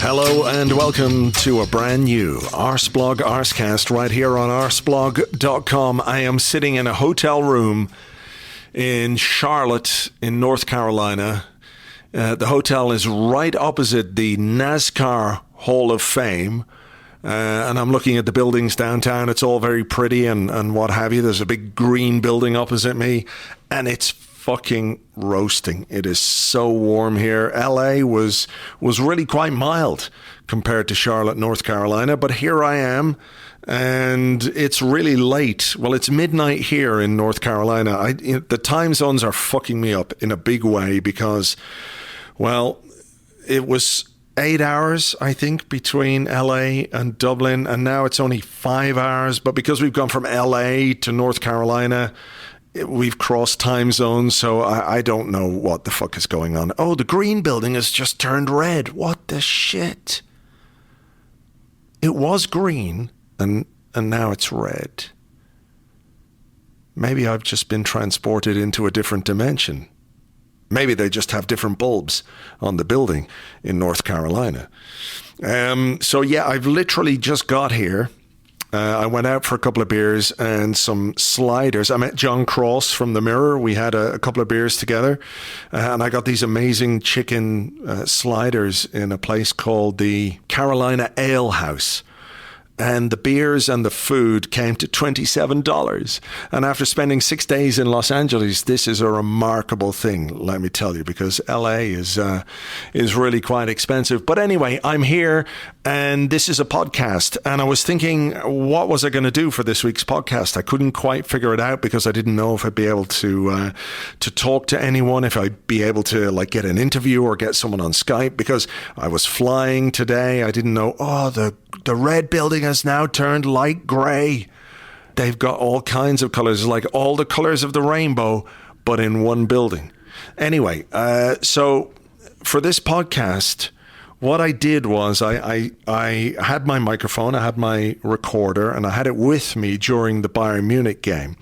Hello and welcome to a brand new Arseblog Arsecast right here on arseblog.com. I am sitting in a hotel room in Charlotte in North Carolina. The hotel is right opposite the NASCAR Hall of Fame. And I'm looking at the buildings downtown. It's all very pretty and what have you. There's a big green building opposite me, and it's fucking roasting. It is so warm here. LA was really quite mild compared to Charlotte, North Carolina, but here I am, and it's really late. Well, it's midnight here in North Carolina. The time zones are fucking me up in a big way because, well, it was 8 hours, I think, between LA and Dublin, and now it's only 5 hours. But because we've gone from LA to North Carolina, we've crossed time zones, so I don't know what the fuck is going on. Oh, the green building has just turned red. What the shit? It was green, and now it's red. Maybe I've just been transported into a different dimension. Maybe they just have different bulbs on the building in North Carolina. So yeah, I've literally just got here. I went out for a couple of beers and some sliders. I met John Cross from The Mirror. We had a couple of beers together. And I got these amazing chicken sliders in a place called the Carolina Ale House. And the beers and the food came to $27. And after spending 6 days in Los Angeles, this is a remarkable thing, let me tell you, because LA is really quite expensive. But anyway, I'm here, and this is a podcast. And I was thinking, what was I going to do for this week's podcast? I couldn't quite figure it out because I didn't know if I'd be able to talk to anyone, if I'd be able to like get an interview or get someone on Skype, because I was flying today. I didn't know, the red building has now turned light grey. They've got all kinds of colours, like all the colours of the rainbow, but in one building. Anyway, so for this podcast, what I did was I had my microphone, I had my recorder, and I had it with me during the Bayern Munich game.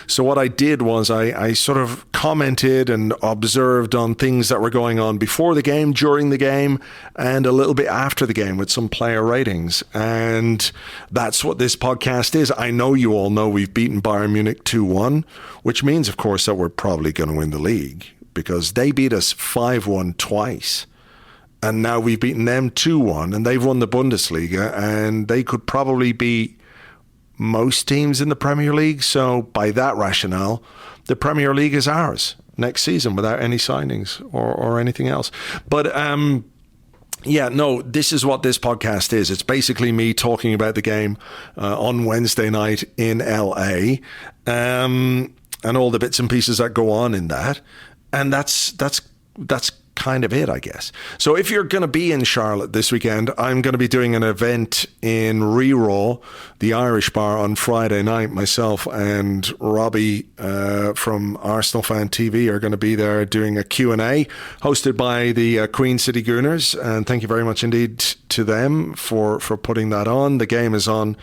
So what I did was I sort of commented and observed on things that were going on before the game, during the game, and a little bit after the game with some player ratings. And that's what this podcast is. I know you all know we've beaten Bayern Munich 2-1, which means, of course, that we're probably going to win the league because they beat us 5-1 twice. And now we've beaten them 2-1, and they've won the Bundesliga, and they could probably beat most teams in the Premier League. So by that rationale, the Premier League is ours next season without any signings or anything else. But this is what this podcast is. It's basically me talking about the game on Wednesday night in LA, and all the bits and pieces that go on in that. And that's kind of it, I guess. So if you're going to be in Charlotte this weekend, I'm going to be doing an event in Reroll, the Irish bar, on Friday night. Myself and Robbie from Arsenal Fan TV are going to be there doing a Q&A hosted by the Queen City Gooners, and thank you very much indeed to them for putting that on. The game is on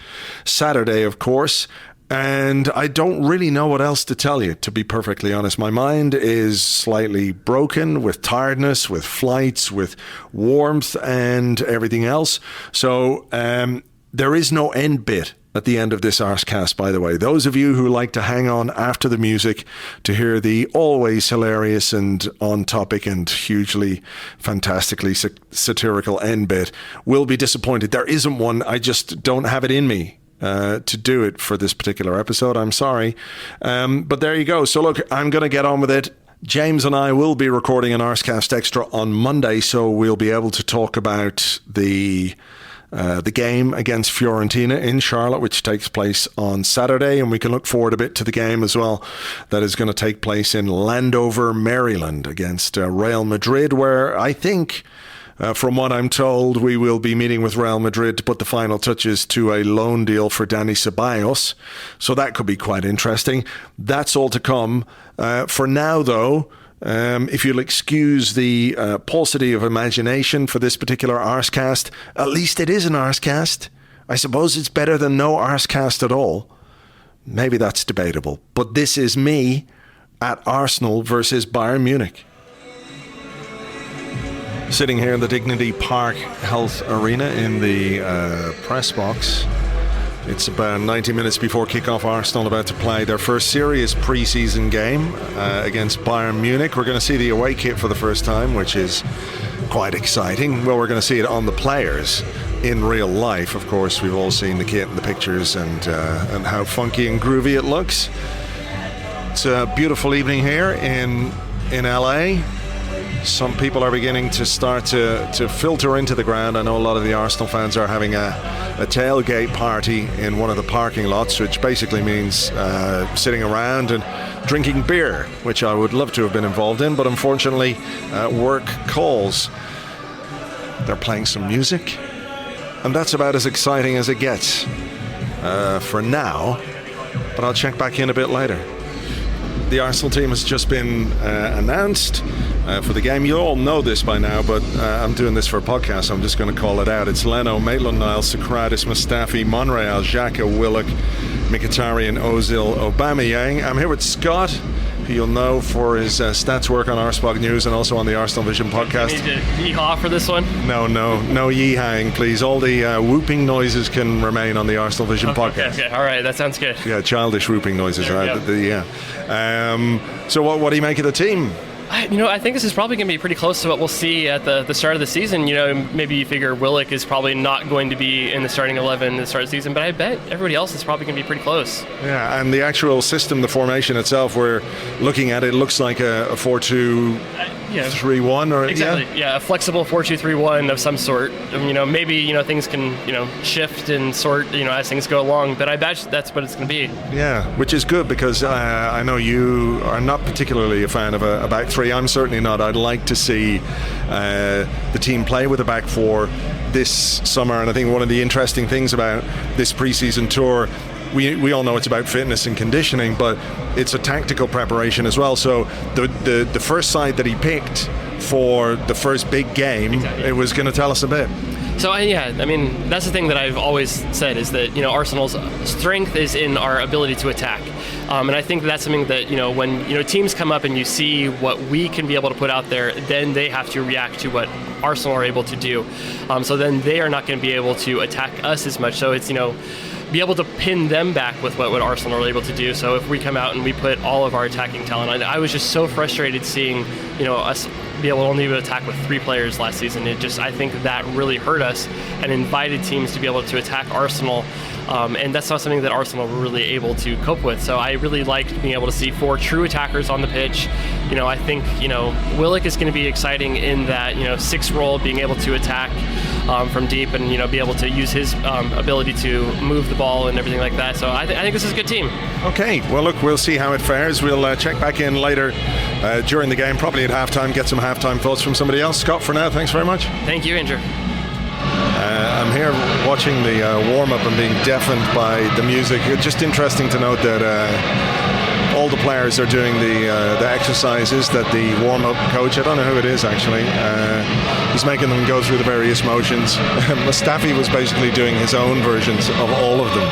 Saturday, of course. And I don't really know what else to tell you, to be perfectly honest. My mind is slightly broken with tiredness, with flights, with warmth and everything else. So there is no end bit at the end of this Arsecast, by the way. Those of you who like to hang on after the music to hear the always hilarious and on-topic and hugely fantastically satirical end bit will be disappointed. There isn't one. I just don't have it in me to do it for this particular episode. I'm sorry. But there you go. So look, I'm going to get on with it. James and I will be recording an Arsecast Extra on Monday, so we'll be able to talk about the game against Fiorentina in Charlotte, which takes place on Saturday, and we can look forward a bit to the game as well that is going to take place in Landover, Maryland against Real Madrid, where I think from what I'm told, we will be meeting with Real Madrid to put the final touches to a loan deal for Dani Ceballos. So that could be quite interesting. That's all to come. For now, though, if you'll excuse the paucity of imagination for this particular Arsecast, at least it is an Arsecast. I suppose it's better than no Arsecast at all. Maybe that's debatable. But this is me at Arsenal versus Bayern Munich. Sitting here in the Dignity Park Health Arena in the press box. It's about 90 minutes before kickoff. Arsenal about to play their first serious pre-season game against Bayern Munich. We're going to see the away kit for the first time, which is quite exciting. Well, we're going to see it on the players in real life. Of course, we've all seen the kit and the pictures and how funky and groovy it looks. It's a beautiful evening here in LA. Some people are beginning to start to filter into the ground. I know a lot of the Arsenal fans are having a tailgate party in one of the parking lots, which basically means sitting around and drinking beer, which I would love to have been involved in, but unfortunately work calls. They're playing some music, and that's about as exciting as it gets for now, but I'll check back in a bit later. The Arsenal team has just been announced for the game. You all know this by now, but I'm doing this for a podcast, so I'm just going to call it out. It's Leno, Maitland-Niles, Socrates, Mustafi, Monreal, Xhaka, Willock, Mkhitaryan, Ozil, Aubameyang. I'm here with Scott, who you'll know for his stats work on Arseblog News and also on the Arsenal Vision podcast. You need to yeehaw for this one? No yeehawing, please. All the whooping noises can remain on the Arsenal Vision podcast. Okay, all right, that sounds good. Yeah, childish whooping noises, right? So what do you make of the team? I think this is probably going to be pretty close to what we'll see at the start of the season. Maybe you figure Willock is probably not going to be in the starting 11 at the start of the season, but I bet everybody else is probably going to be pretty close. Yeah, and the actual system, the formation itself, we're looking at it looks like a 4-2-3-1 or exactly. Yeah, a flexible 4-2-3-1 of some sort. Maybe things can shift and sort as things go along, but I bet that's what it's going to be. Yeah, which is good because I know you are not particularly a fan of a back three. I'm certainly not. I'd like to see the team play with a back four this summer, and I think one of the interesting things about this preseason tour, we all know it's about fitness and conditioning, but it's a tactical preparation as well. So the first side that he picked for the first big game, exactly, it was going to tell us a bit. So that's the thing that I've always said is that Arsenal's strength is in our ability to attack, and I think that's something that when teams come up and you see what we can be able to put out there, then they have to react to what Arsenal are able to do. So then they are not going to be able to attack us as much. So it's be able to pin them back with what Arsenal are able to do. So if we come out and we put all of our attacking talent, I was just so frustrated seeing us be able to only attack with 3 players last season. I think that really hurt us and invited teams to be able to attack Arsenal, and that's not something that Arsenal were really able to cope with. So I really liked being able to see 4 true attackers on the pitch. I think Willock is going to be exciting in that 6 role, being able to attack from deep and be able to use his ability to move the ball and everything like that. So I think this is a good team. Okay, well look, we'll see how it fares. We'll check back in later during the game, probably at halftime, get some halftime thoughts from somebody else. Scott, for now, thanks very much. Thank you, Andrew. I'm here watching the warm-up and being deafened by the music. It's just interesting to note that all the players are doing the exercises that the warm-up coach, I don't know who it is actually, he's making them go through the various motions. Mustafi was basically doing his own versions of all of them.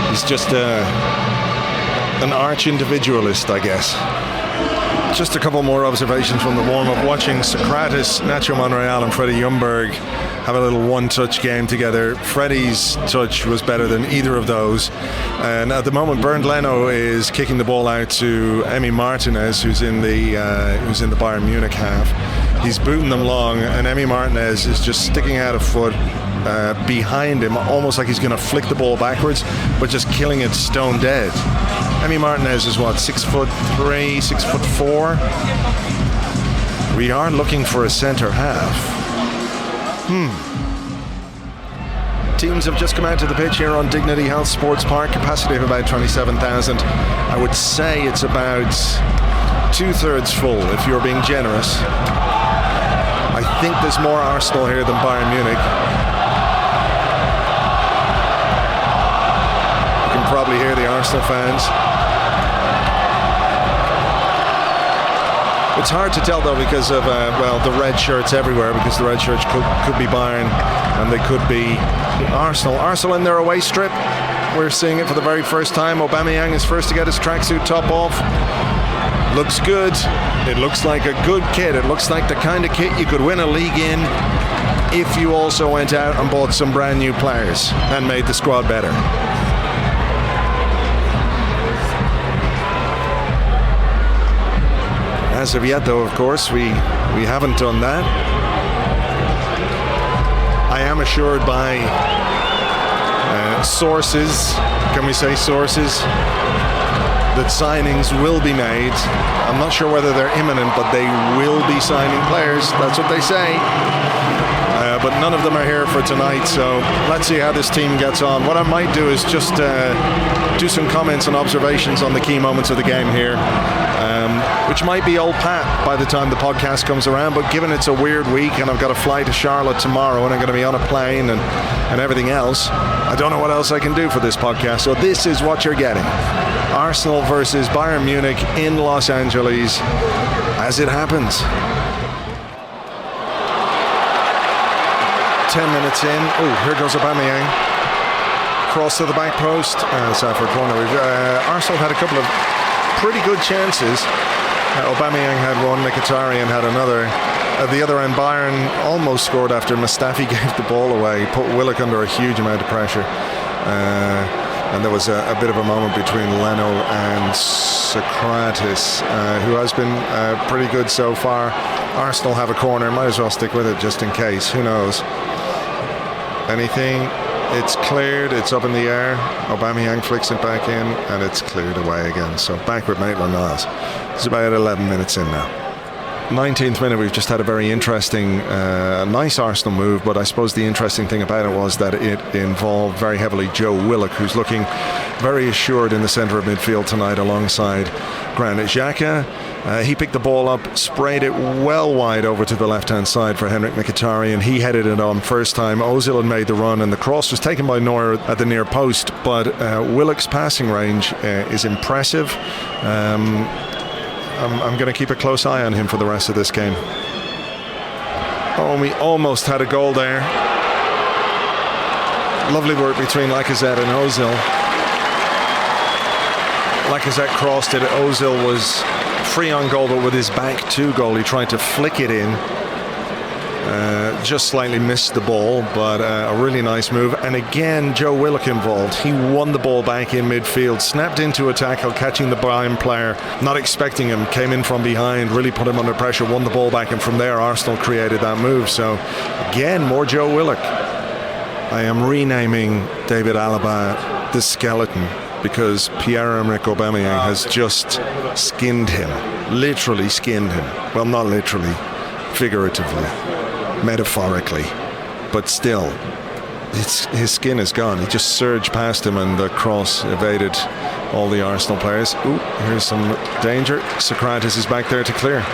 He's just an arch individualist, I guess. Just a couple more observations from the warm-up. Watching Socrates, Nacho Monreal and Freddie Ljungberg have a little one-touch game together. Freddie's touch was better than either of those. And at the moment, Bernd Leno is kicking the ball out to Emi Martinez, who's in the Bayern Munich half. He's booting them long, and Emi Martinez is just sticking out a foot behind him, almost like he's going to flick the ball backwards, but just killing it stone dead. Emi Martinez is 6'3", 6'4". We are looking for a centre half. Teams have just come out to the pitch here on Dignity Health Sports Park, capacity of about 27,000. I would say it's about 2/3 full if you're being generous. I think there's more Arsenal here than Bayern Munich. You can probably hear the Arsenal fans. It's hard to tell though because of the red shirts everywhere, because the red shirts could be Bayern and they could be Arsenal. Arsenal in their away strip. We're seeing it for the very first time. Aubameyang is first to get his tracksuit top off. Looks good. It looks like a good kit. It looks like the kind of kit you could win a league in if you also went out and bought some brand new players and made the squad better. As of yet, though, of course, we haven't done that. I am assured by sources, can we say sources, that signings will be made. I'm not sure whether they're imminent, but they will be signing players. That's what they say. But none of them are here for tonight, so let's see how this team gets on. What I might do is just do some comments and observations on the key moments of the game here, which might be old Pat by the time the podcast comes around, but given it's a weird week and I've got to fly to Charlotte tomorrow and I'm going to be on a plane and everything else, I don't know what else I can do for this podcast, so this is what you're getting. Arsenal versus Bayern Munich in Los Angeles as it happens. 10 minutes in. Oh, here goes Aubameyang. Cross to the back post. Sorry for a corner. Arsenal had a couple of pretty good chances. Aubameyang had one, Mkhitaryan had another. At the other end, Bayern almost scored after Mustafi gave the ball away. Put Willock under a huge amount of pressure. And there was a bit of a moment between Leno and Socrates, who has been pretty good so far. Arsenal have a corner. Might as well stick with it just in case. Who knows? Anything? It's cleared. It's up in the air. Aubameyang flicks it back in, and it's cleared away again. So back with Maitland-Niles. It's about 11 minutes in now. 19th minute, we've just had a very interesting, nice Arsenal move, but I suppose the interesting thing about it was that it involved very heavily Joe Willock, who's looking very assured in the centre of midfield tonight alongside Granit Xhaka. He picked the ball up, sprayed it well wide over to the left-hand side for Henrik Mkhitaryan. He headed it on first time. Ozil had made the run, and the cross was taken by Neuer at the near post, but Willock's passing range is impressive. I'm going to keep a close eye on him for the rest of this game. Oh, we almost had a goal there. Lovely work between Lacazette and Ozil. Lacazette crossed it. Ozil was free on goal, but with his back to goal, he tried to flick it in. Just slightly missed the ball, but a really nice move. And again, Joe Willock involved. He won the ball back in midfield, snapped into a tackle, catching the Bayern player, not expecting him, came in from behind, really put him under pressure, won the ball back, and from there Arsenal created that move. So again, more Joe Willock. I am renaming David Alaba the Skeleton because Pierre-Emerick Aubameyang has just skinned him, literally skinned him. Well, not literally, figuratively, metaphorically, but still his skin is gone. He just surged past him and the cross evaded all the Arsenal players. Ooh, here's some danger. Socrates is back there to clear.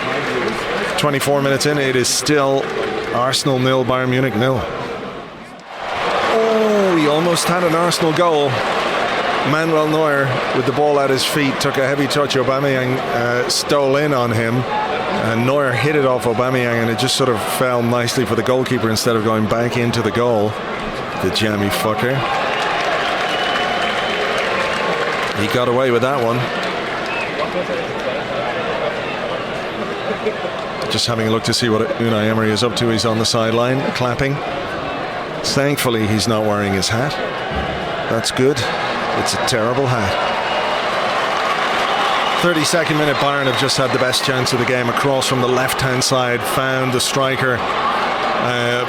24 minutes in, it is still Arsenal 0, Bayern Munich 0. Oh, he almost had an Arsenal goal. Manuel Neuer with the ball at his feet took a heavy touch. Aubameyang stole in on him. And Neuer hit it off Aubameyang, and it just sort of fell nicely for the goalkeeper instead of going back into the goal. The jammy fucker. He got away with that one. Just having a look to see what Unai Emery is up to. He's on the sideline, clapping. Thankfully, he's not wearing his hat. That's good. It's a terrible hat. 32nd minute, Bayern have just had the best chance of the game. Across from the left-hand side, found the striker.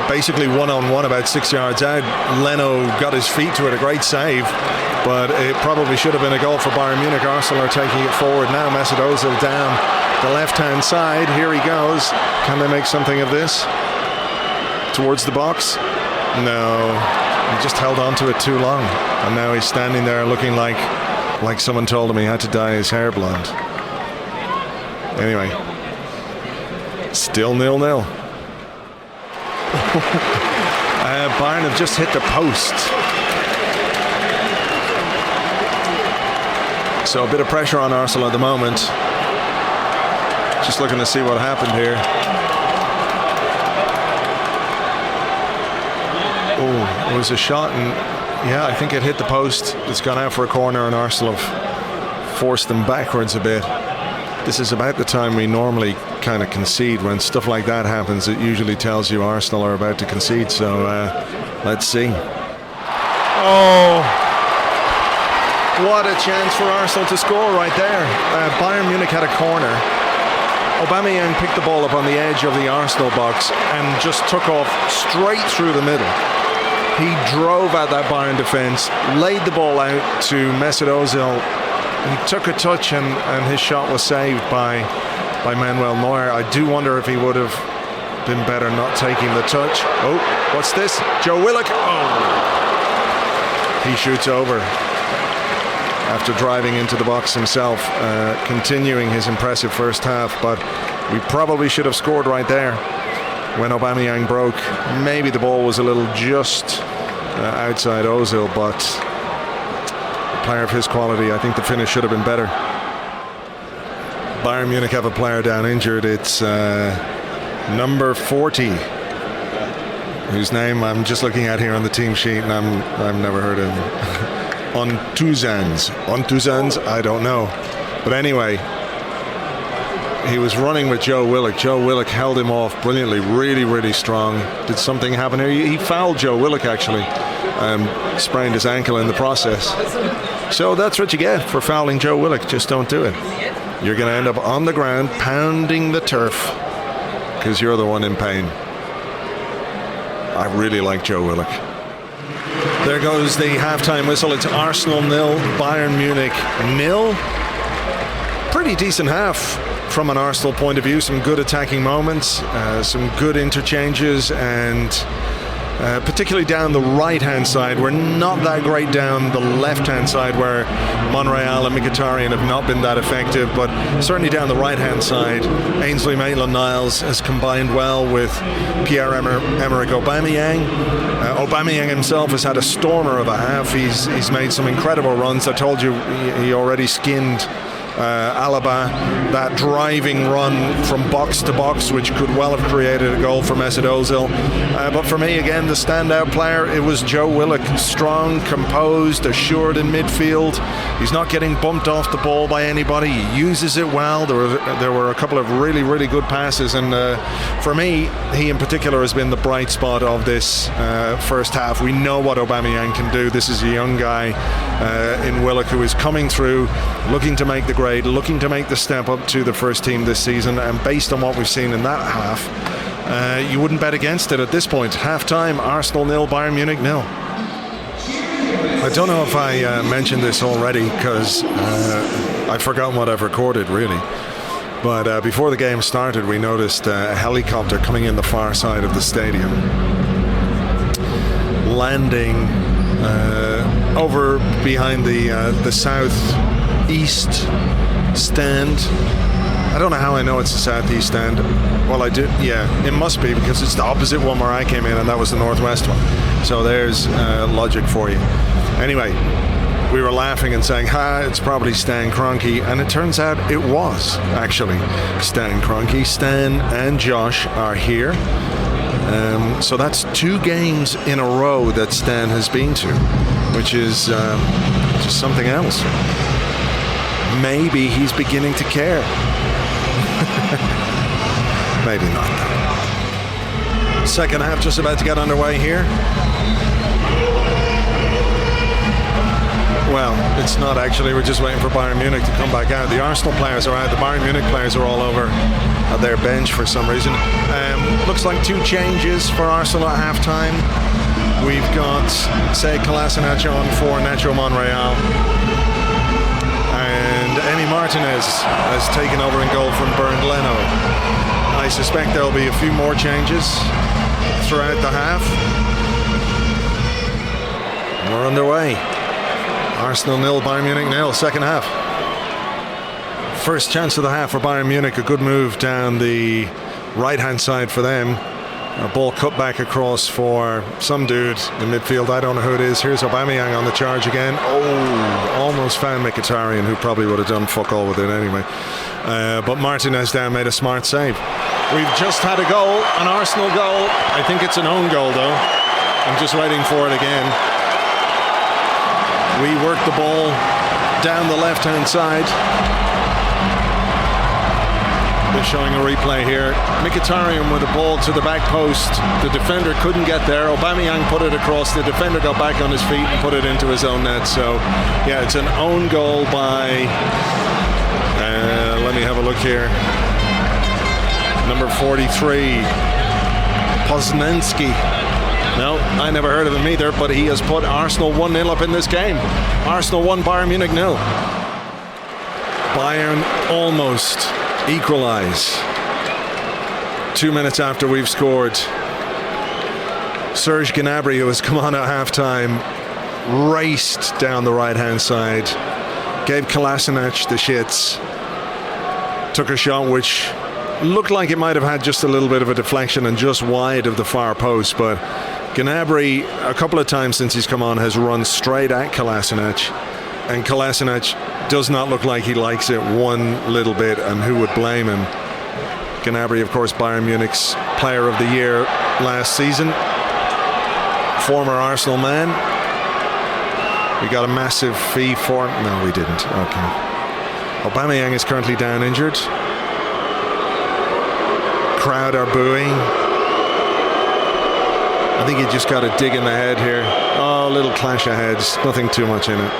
Basically one-on-one about 6 yards out. Leno got his feet to it, a great save. But it probably should have been a goal for Bayern Munich. Arsenal are taking it forward now. Mesut Ozil down the left-hand side. Here he goes. Can they make something of this? Towards the box? No. He just held on to it too long. And now he's standing there looking like someone told him he had to dye his hair blonde. Anyway, still 0-0. Bayern have just hit the post. So a bit of pressure on Arsenal at the moment. Just looking to see what happened here. Oh, it was a shot, and yeah, I think it hit the post. It's gone out for a corner, and Arsenal have forced them backwards a bit. This is about the time we normally kind of concede. When stuff like that happens, it usually tells you Arsenal are about to concede. So let's see. Oh, what a chance for Arsenal to score right there. Bayern Munich had a corner. Aubameyang picked the ball up on the edge of the Arsenal box and just took off straight through the middle. He drove at that Bayern defence, laid the ball out to Mesut Ozil. He took a touch and his shot was saved by Manuel Neuer. I do wonder if he would have been better not taking the touch. Oh, what's this? Joe Willock. Oh, he shoots over after driving into the box himself, continuing his impressive first half. But we probably should have scored right there when Aubameyang broke. Maybe the ball was a little just outside Ozil, but a player of his quality, I think the finish should have been better. Bayern Munich have a player down injured. It's number 40, whose name I'm just looking at here on the team sheet, and I've never heard of him. Ontuzans, I don't know. But anyway, he was running with Joe Willock. Joe Willock held him off brilliantly, really, really strong. Did something happen here? He fouled Joe Willock, actually. Sprained his ankle in the process. So that's what you get for fouling Joe Willock. Just don't do it. You're going to end up on the ground pounding the turf because you're the one in pain. I really like Joe Willock. There goes the halftime whistle. It's Arsenal 0, Bayern Munich 0. Pretty decent half from an Arsenal point of view. Some good attacking moments, some good interchanges, and particularly down the right-hand side. We're not that great down the left-hand side where Monreal and Mkhitaryan have not been that effective, but certainly down the right-hand side, Ainsley Maitland-Niles has combined well with Pierre-Emerick Aubameyang. Aubameyang himself has had a stormer of a half. He's made some incredible runs. I told you he already skinned Alaba, that driving run from box to box, which could well have created a goal for Mesut Ozil. But for me, again, the standout player, it was Joe Willock. Strong, composed, assured in midfield. He's not getting bumped off the ball by anybody. He uses it well. There were a couple of really, really good passes, and for me, he in particular has been the bright spot of this first half. We know what Aubameyang can do. This is a young guy in Willock who is coming through, looking to make the grade, looking to make the step up to the first team this season, and based on what we've seen in that half, you wouldn't bet against it at this point. Half time, Arsenal 0, Bayern Munich 0. I don't know if I mentioned this already because I've forgotten what I've recorded really, but before the game started we noticed a helicopter coming in the far side of the stadium, landing over behind the southeast stand. I don't know how I know it's the southeast stand. Well, I do. Yeah, it must be because it's the opposite one where I came in, and that was the northwest one. So there's logic for you. Anyway, we were laughing and saying, it's probably Stan Kroenke, and it turns out it was actually Stan Kroenke. Stan and Josh are here. So that's 2 games in a row that Stan has been to, which is just something else. Maybe he's beginning to care. Maybe not. Second half just about to get underway here. Well, it's not actually. We're just waiting for Bayern Munich to come back out. The Arsenal players are out. The Bayern Munich players are all over at their bench for some reason. Looks like 2 changes for Arsenal at halftime. We've got Sead Kolasinac on for Nacho Monreal. And Emi Martinez has taken over in goal from Bernd Leno. I suspect there'll be a few more changes throughout the half. We're underway. Arsenal 0, Bayern Munich 0, second half. First chance of the half for Bayern Munich. A good move down the right-hand side for them. A ball cut back across for some dude in midfield. I don't know who it is. Here's Aubameyang on the charge again. Oh, almost found Mkhitaryan, who probably would have done fuck all with it anyway. But Martinez down made a smart save. We've just had a goal, an Arsenal goal. I think it's an own goal though. I'm just waiting for it again. We work the ball down the left-hand side. They're showing a replay here. Mkhitaryan with a ball to the back post. The defender couldn't get there. Aubameyang put it across. The defender got back on his feet and put it into his own net. So, yeah, it's an own goal by... let me have a look here. Number 43, Poznanski. No, I never heard of him either, but he has put Arsenal 1-0 up in this game. Arsenal 1, Bayern Munich 0. Bayern almost equalise 2 minutes after we've scored. Serge Gnabry, who has come on at half-time, raced down the right-hand side, gave Kolasinac the shits, took a shot which looked like it might have had just a little bit of a deflection and just wide of the far post, but Gnabry, a couple of times since he's come on, has run straight at Kolasinac, and Kolasinac does not look like he likes it one little bit, and who would blame him? Gnabry, of course, Bayern Munich's player of the year last season, former Arsenal man. We got a massive fee for him. No, we didn't. Okay. Aubameyang is currently down injured. Crowd are booing. I think he just got a dig in the head here. Oh, a little clash of heads. Nothing too much in it.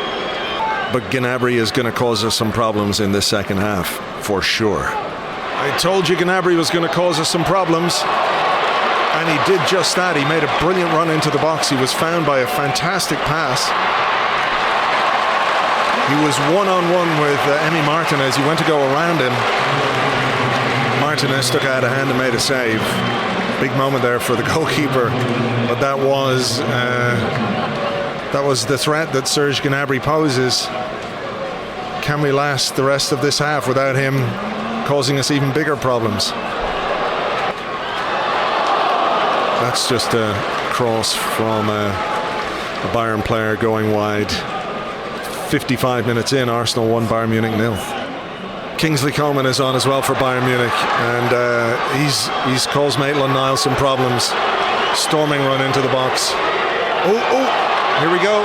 But Gnabry is going to cause us some problems in the second half, for sure. I told you Gnabry was going to cause us some problems. And he did just that. He made a brilliant run into the box. He was found by a fantastic pass. He was one-on-one with Emi Martinez. He went to go around him. Martinez took out a hand and made a save. Big moment there for the goalkeeper. But that was the threat that Serge Gnabry poses. Can we last the rest of this half without him causing us even bigger problems? That's just a cross from a Bayern player going wide. 55 minutes in, Arsenal 1, Bayern Munich 0. Kingsley Coman is on as well for Bayern Munich, and he's caused Maitland-Niles some problems. Storming run into the box. Here we go.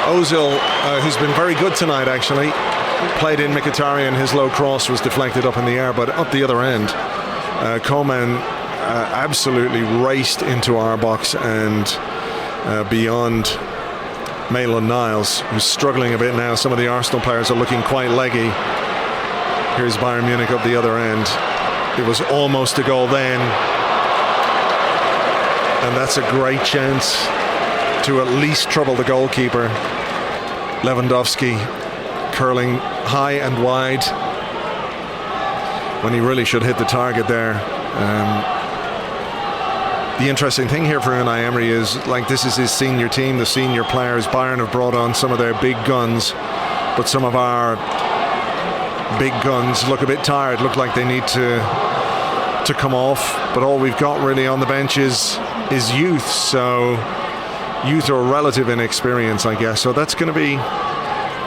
Ozil, who's been very good tonight actually, played in Mkhitaryan. His low cross was deflected up in the air, but up the other end, Coman absolutely raced into our box and beyond Maitland-Niles, who's struggling a bit now. Some of the Arsenal players are looking quite leggy. Here's Bayern Munich up the other end. It was almost a goal then, and that's a great chance to at least trouble the goalkeeper. Lewandowski curling high and wide when he really should hit the target there. The interesting thing here for Unai Emery is, like, this is his senior team, the senior players. Bayern have brought on some of their big guns, but some of our big guns look a bit tired, look like they need to come off. But all we've got really on the bench is youth, so youth or relative inexperience, I guess. So that's going to be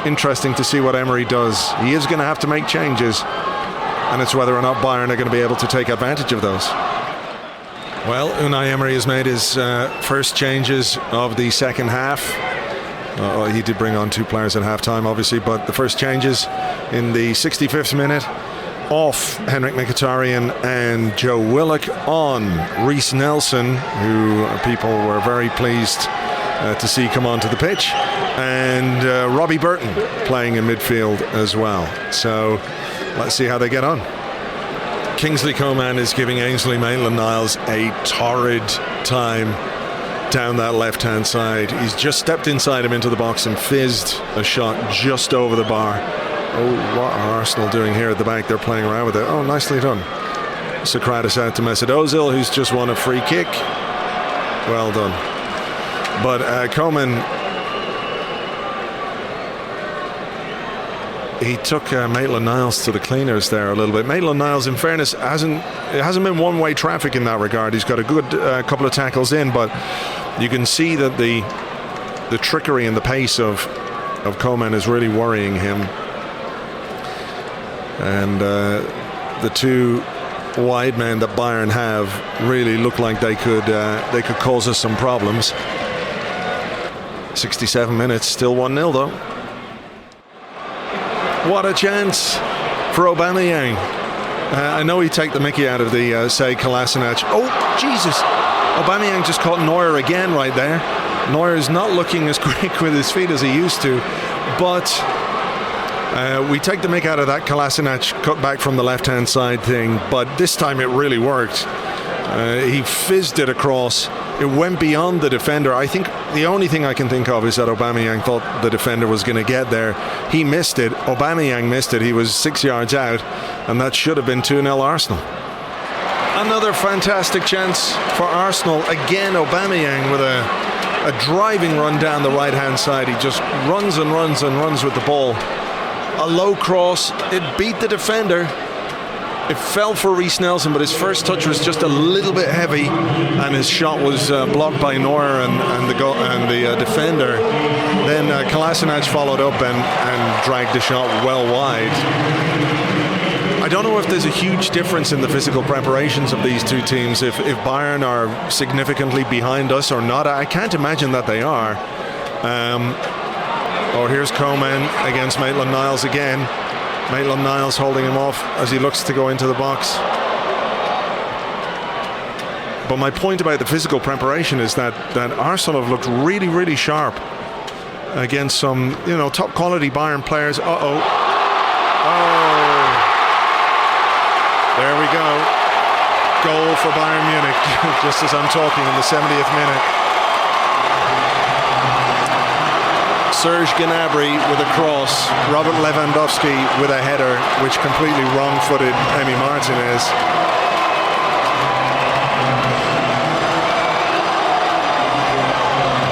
interesting to see what Emery does. He is going to have to make changes, and it's whether or not Bayern are going to be able to take advantage of those. Well, Unai Emery has made his first changes of the second half. He did bring on two players at half-time, obviously, but the first changes in the 65th minute, off Henrik Mkhitaryan and Joe Willock, on Reece Nelson, who people were very pleased to see come onto the pitch, and Robbie Burton playing in midfield as well. So let's see how they get on. Kingsley Coman is giving Ainsley Maitland-Niles a torrid time down that left-hand side. He's just stepped inside him into the box and fizzed a shot just over the bar. Oh, what are Arsenal doing here at the back? They're playing around with it. Oh, nicely done. Socrates out to Mesut Ozil, who's just won a free kick. Well done. But Coman, he took Maitland-Niles to the cleaners there a little bit. Maitland-Niles, in fairness, it hasn't been one-way traffic in that regard. He's got a good couple of tackles in, but you can see that the trickery and the pace of Coman is really worrying him. And the two wide men that Bayern have really look like they could cause us some problems. 67 minutes, still 1-0 though. What a chance for Aubameyang. I know he take the mickey out of the, say, Kolasinac. Oh, Jesus. Aubameyang just caught Neuer again right there. Neuer is not looking as quick with his feet as he used to, but we take the mick out of that Kolasinac cut back from the left-hand side thing, but this time it really worked. He fizzed it across. It went beyond the defender. I think the only thing I can think of is that Aubameyang thought the defender was going to get there. He missed it. Aubameyang missed it. He was 6 yards out, and that should have been 2-0 Arsenal. Another fantastic chance for Arsenal. Again, Aubameyang with a driving run down the right-hand side. He just runs and runs and runs with the ball. A low cross. It beat the defender. It fell for Reiss Nelson, but his first touch was just a little bit heavy, and his shot was blocked by Neuer and the defender. Then Kolasinac followed up and dragged the shot well wide. I don't know if there's a huge difference in the physical preparations of these two teams, if Bayern are significantly behind us or not. I can't imagine that they are. Here's Coman against Maitland-Niles again. Maitland-Niles holding him off as he looks to go into the box. But my point about the physical preparation is that Arsenal have looked really, really sharp against some, top quality Bayern players. Oh, there we go. Goal for Bayern Munich, just as I'm talking in the 70th minute. Serge Gnabry with a cross, Robert Lewandowski with a header, which completely wrong-footed Emi Martinez.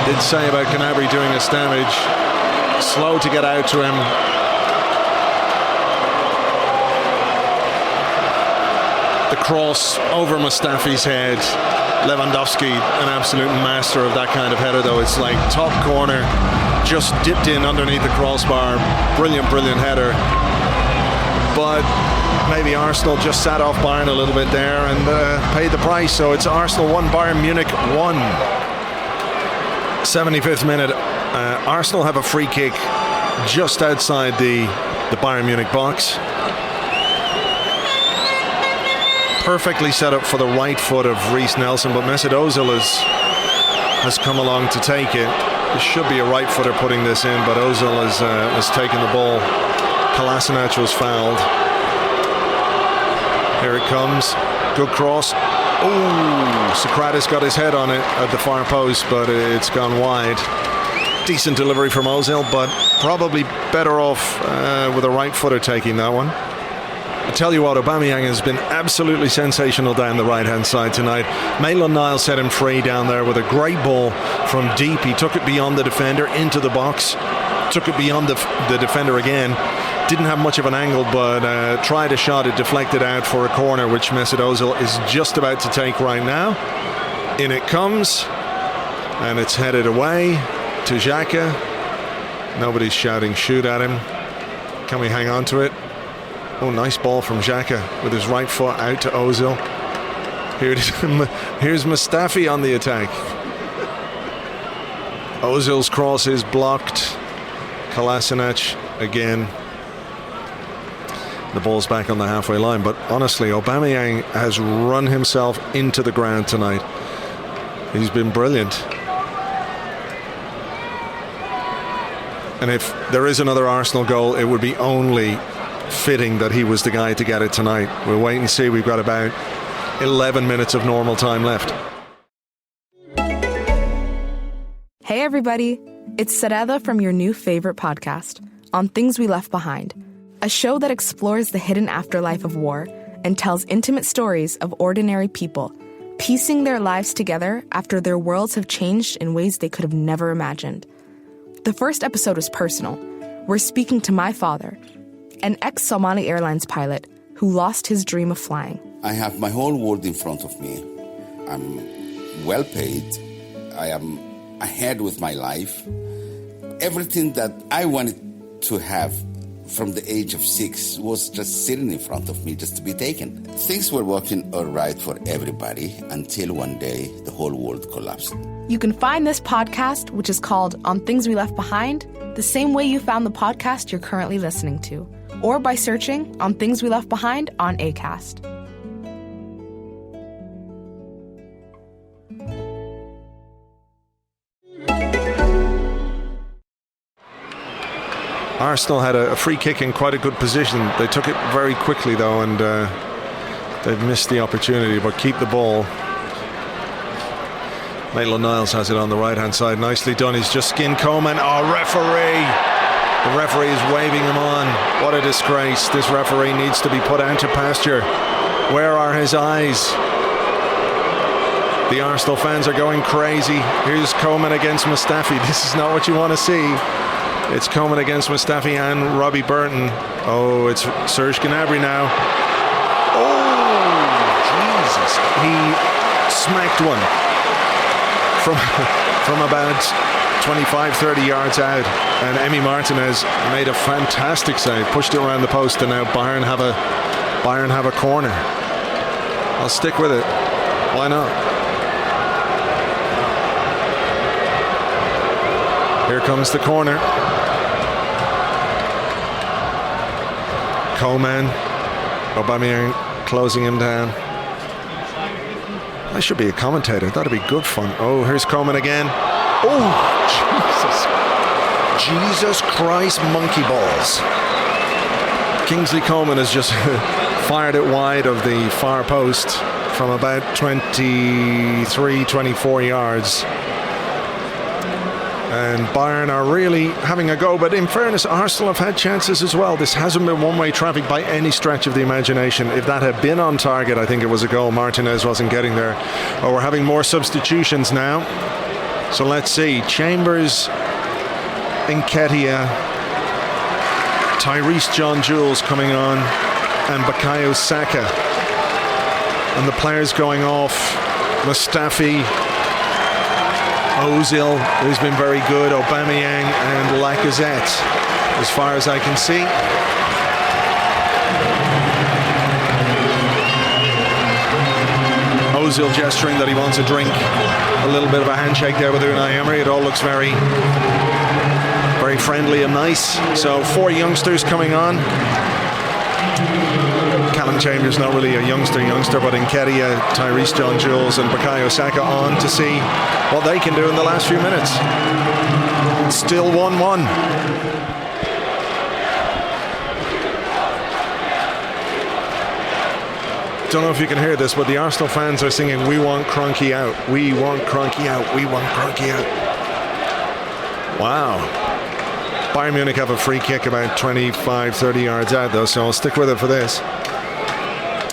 Did say about Gnabry doing us damage. Slow to get out to him. The cross over Mustafi's head. Lewandowski, an absolute master of that kind of header, though. It's like top corner, just dipped in underneath the crossbar. Brilliant header. But maybe Arsenal just sat off Bayern a little bit there and paid the price. So it's Arsenal 1, Bayern Munich 1. 75th minute. Arsenal have a free kick just outside the Bayern Munich box. Perfectly set up for the right foot of Reiss Nelson, but Mesut Ozil has come along to take it. There should be a right footer putting this in, but Ozil has taken the ball. Kolasinac was fouled. Here it comes. Good cross. Oh, Socrates got his head on it at the far post, but it's gone wide. Decent delivery from Ozil, but probably better off with a right footer taking that one. I tell you what, Aubameyang has been absolutely sensational down the right-hand side tonight. Maitland-Niles set him free down there with a great ball from deep. He took it beyond the defender into the box. Took it beyond the defender again. Didn't have much of an angle, but tried a shot. It deflected out for a corner, which Mesut Ozil is just about to take right now. In it comes, and it's headed away to Xhaka. Nobody's shouting shoot at him. Can we hang on to it? Oh, nice ball from Xhaka with his right foot out to Ozil. Here's Mustafi on the attack. Ozil's cross is blocked. Kolasinac again. The ball's back on the halfway line, but honestly, Aubameyang has run himself into the ground tonight. He's been brilliant. And if there is another Arsenal goal, it would be only fitting that he was the guy to get it tonight. We'll wait and see. We've got about 11 minutes of normal time left. Hey everybody, it's Sarada from your new favorite podcast, On Things We Left Behind, a show that explores the hidden afterlife of war and tells intimate stories of ordinary people, piecing their lives together after their worlds have changed in ways they could have never imagined. The first episode was personal. We're speaking to my father, an ex-Somali Airlines pilot who lost his dream of flying. I have my whole world in front of me. I'm well paid. I am ahead with my life. Everything that I wanted to have from the age of 6 was just sitting in front of me just to be taken. Things were working all right for everybody until one day the whole world collapsed. You can find this podcast, which is called On Things We Left Behind, the same way you found the podcast you're currently listening to, or by searching on Things We Left Behind on Acast. Arsenal had a free kick in quite a good position. They took it very quickly though, and they've missed the opportunity, but keep the ball. Maitland-Niles has it on the right hand side, nicely done. He's just skinned Coleman. Oh, referee! The referee is waving him on. What a disgrace. This referee needs to be put out to pasture. Where are his eyes? The Arsenal fans are going crazy. Here's Coleman against Mustafi. This is not what you want to see. It's Coleman against Mustafi and Robbie Burton. Oh, it's Serge Gnabry now. Oh, Jesus. He smacked one from about 25-30 yards out, and Emi Martinez made a fantastic save, pushed it around the post, and now Bayern have a corner. I'll stick with it. Why not? Here comes the corner. Coleman, Aubameyang closing him down. I should be a commentator. That'd be good fun. Oh, here's Coleman again. Oh, Jesus Christ, monkey balls. Kingsley Coleman has just fired it wide of the far post from about 23, 24 yards. And Bayern are really having a go, but in fairness, Arsenal have had chances as well. This hasn't been one-way traffic by any stretch of the imagination. If that had been on target, I think it was a goal. Martinez wasn't getting there. Oh, we're having more substitutions now. So let's see. Chambers, Nketiah, Tyrese John-Jules coming on, and Bukayo Saka. And the players going off. Mustafi, Ozil, who's been very good, Aubameyang and Lacazette, as far as I can see. Ozil gesturing that he wants a drink. A little bit of a handshake there with Unai Emery. It all looks very, very friendly and nice. So 4 youngsters coming on. Callum Chambers not really a youngster, but Nketiah, Tyrese John-Jules and Bukayo Saka on to see what they can do in the last few minutes. It's still 1-1. Don't know if you can hear this, but the Arsenal fans are singing, "We want Kroenke out, we want Kroenke out, we want Kroenke out." Wow. Bayern Munich have a free kick about 25-30 yards out though, so I'll stick with it for this.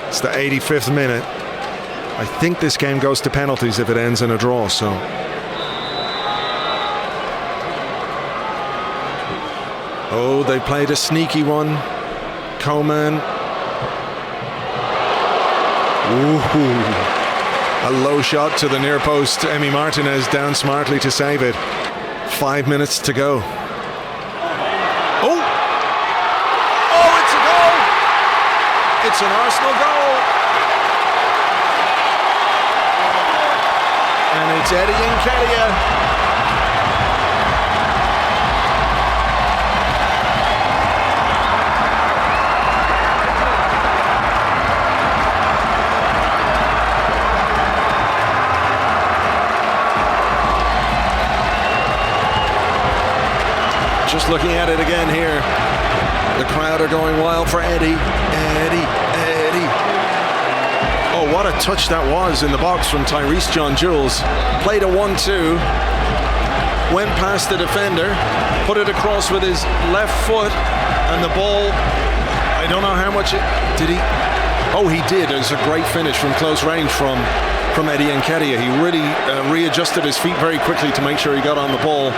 It's the 85th minute. I think this game goes to penalties if it ends in a draw, so. Oh, they played a sneaky one. Coleman. Ooh. A low shot to the near post. Emi Martinez down smartly to save it. 5 minutes to go. Oh! Oh, it's a goal! It's an Arsenal goal! And it's Eddie Nketiah. Just looking at it again here. The crowd are going wild for Eddie. Eddie. Oh, what a touch that was in the box from Tyrese John-Jules. Played a 1-2. Went past the defender. Put it across with his left foot. And the ball, I don't know how much did he? Oh, he did. It was a great finish from close range from Eddie Nketiah. He really readjusted his feet very quickly to make sure he got on the ball.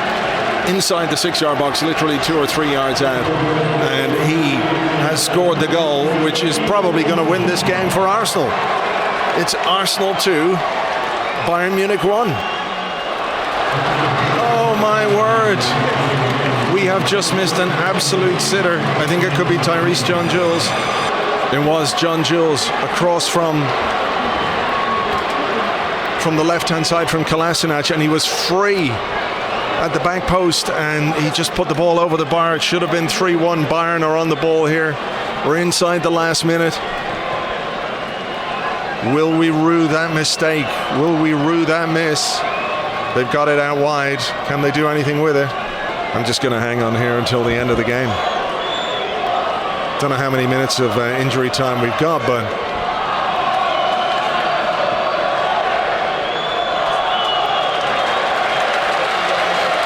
Inside the 6-yard box, literally 2 or 3 yards out, and he has scored the goal, which is probably going to win this game for Arsenal. It's Arsenal 2, Bayern Munich 1. Oh my word! We have just missed an absolute sitter. I think it could be Tyrese John-Jules. It was John-Jules across from the left-hand side from Kolasinac, and he was free. at the back post, and he just put the ball over the bar. It should have been 3-1. Bayern are on the ball here. We're inside the last minute. Will we rue that mistake? Will we rue that miss? They've got it out wide. Can they do anything with it? I'm just going to hang on here until the end of the game. Don't know how many minutes of injury time we've got, but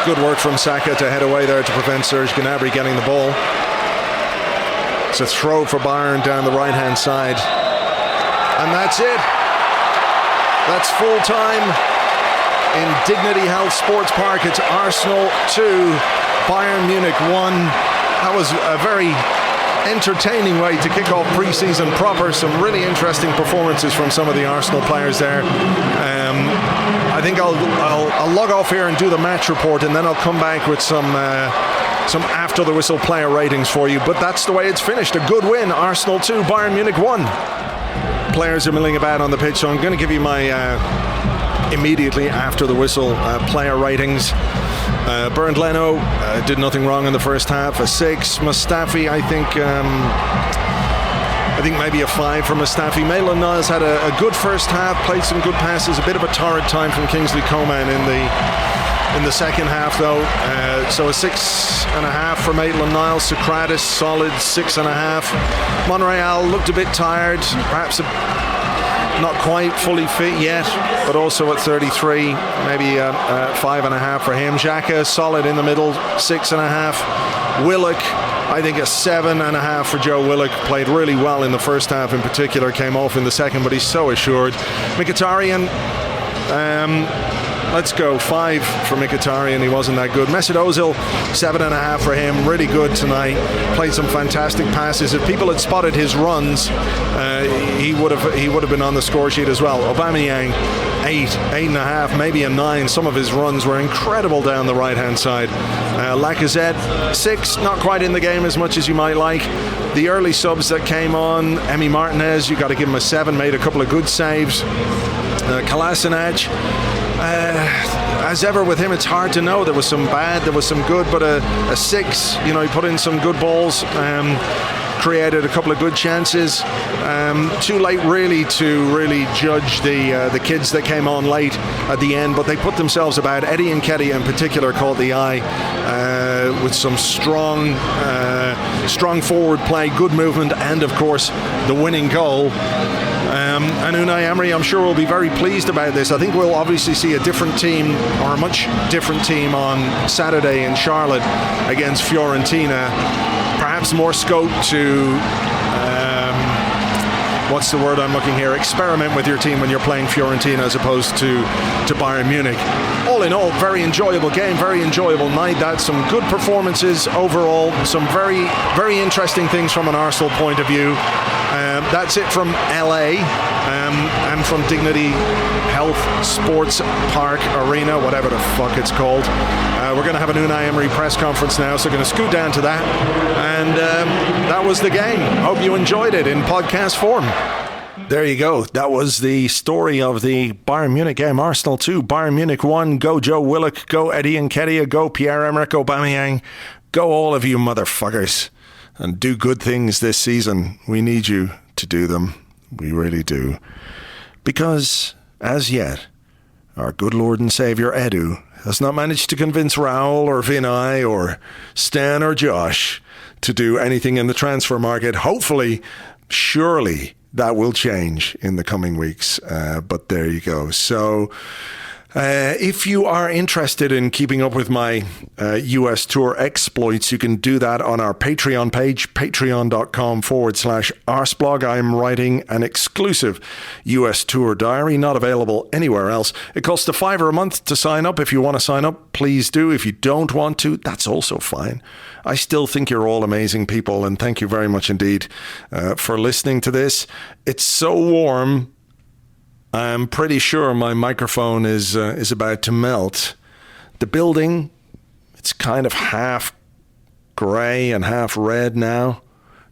good work from Saka to head away there to prevent Serge Gnabry getting the ball. It's a throw for Bayern down the right-hand side. And that's it. That's full time in Dignity Health Sports Park. It's Arsenal 2, Bayern Munich 1. That was a very entertaining way to kick off pre-season proper. Some really interesting performances from some of the Arsenal players there. I think I'll log off here and do the match report, and then I'll come back with some after the whistle player ratings for you. But that's the way it's finished. A good win. Arsenal 2, Bayern Munich 1. Players are milling about on the pitch, so I'm going to give you my immediately after the whistle player ratings. Bernd Leno did nothing wrong in the first half, a 6. Mustafi, I think maybe a 5 for Mustafi. Maitland-Niles had a good first half, played some good passes, a bit of a torrid time from Kingsley Coman in the second half though, so a 6.5 for Maitland-Niles. Socrates, solid 6.5. Monreal looked a bit tired, perhaps not quite fully fit yet, but also at 33, maybe a 5.5 for him. Xhaka, solid in the middle, 6.5. Willock, I think a 7.5 for Joe Willock. Played really well in the first half in particular, came off in the second, but he's so assured. Mkhitaryan, let's go 5 for Mkhitaryan. He wasn't that good. Mesut Ozil, 7.5 for him. Really good tonight. Played some fantastic passes. If people had spotted his runs, he would have been on the score sheet as well. Aubameyang, 8.5, maybe a 9. Some of his runs were incredible down the right hand side. Lacazette, 6, not quite in the game as much as you might like. The early subs that came on, Emi Martinez, you got to give him a 7, made a couple of good saves. Kolasinac, as ever with him, it's hard to know. There was some bad, there was some good, but a 6. He put in some good balls, created a couple of good chances. Too late really to judge the kids that came on late at the end, but they put themselves about. Eddie Nketiah in particular caught the eye with some strong forward play, good movement, and of course the winning goal. And Unai Emery, I'm sure, will be very pleased about this. I think we'll obviously see a different team, or a much different team, on Saturday in Charlotte against Fiorentina. Perhaps more scope to what's the word I'm looking here? Experiment with your team when you're playing Fiorentina as opposed to Bayern Munich. All in all, very enjoyable game, very enjoyable night. That's some good performances overall, some very, very interesting things from an Arsenal point of view. That's it from LA and from Dignity Health Sports Park Arena, whatever the fuck it's called. We're going to have an Unai Emery press conference now, so we're going to scoot down to that. And that was the game. Hope you enjoyed it in podcast form. There you go. That was the story of the Bayern Munich game. Arsenal 2, Bayern Munich 1. Go Joe Willock. Go Eddie Nketiah. Go Pierre-Emerick Aubameyang. Go all of you motherfuckers. And do good things this season. We need you to do them. We really do. Because, as yet, our good Lord and Saviour Edu has not managed to convince Raul or Vinay or Stan or Josh to do anything in the transfer market. Hopefully, surely, that will change in the coming weeks. But there you go. So, if you are interested in keeping up with my US tour exploits, you can do that on our Patreon page, patreon.com/Arseblog. I'm writing an exclusive US tour diary, not available anywhere else. It costs $5 a month to sign up. If you want to sign up, please do. If you don't want to, that's also fine. I still think you're all amazing people, and thank you very much indeed for listening to this. It's so warm. I'm pretty sure my microphone is about to melt. The building, it's kind of half grey and half red now.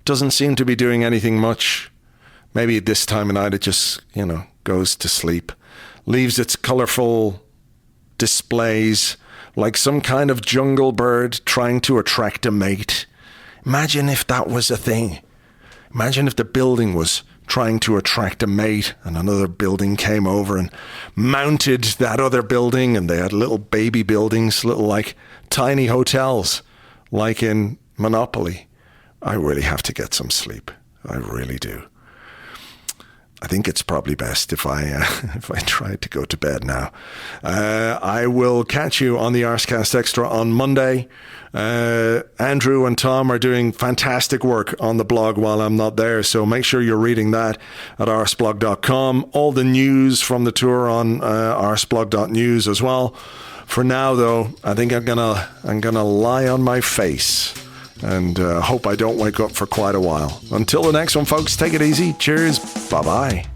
Doesn't seem to be doing anything much. Maybe at this time of night it just, goes to sleep. Leaves its colourful displays like some kind of jungle bird trying to attract a mate. Imagine if that was a thing. Imagine if the building was trying to attract a mate and another building came over and mounted that other building, and they had little baby buildings, little like tiny hotels, like in Monopoly. I really have to get some sleep. I really do. I think it's probably best if I try to go to bed now. I will catch you on the Arsecast Extra on Monday. Andrew and Tom are doing fantastic work on the blog while I'm not there, so make sure you're reading that at arseblog.com. All the news from the tour on arseblog.news as well. For now, though, I think I'm gonna lie on my face and hope I don't wake up for quite a while. Until the next one, folks, take it easy. Cheers. Bye-bye.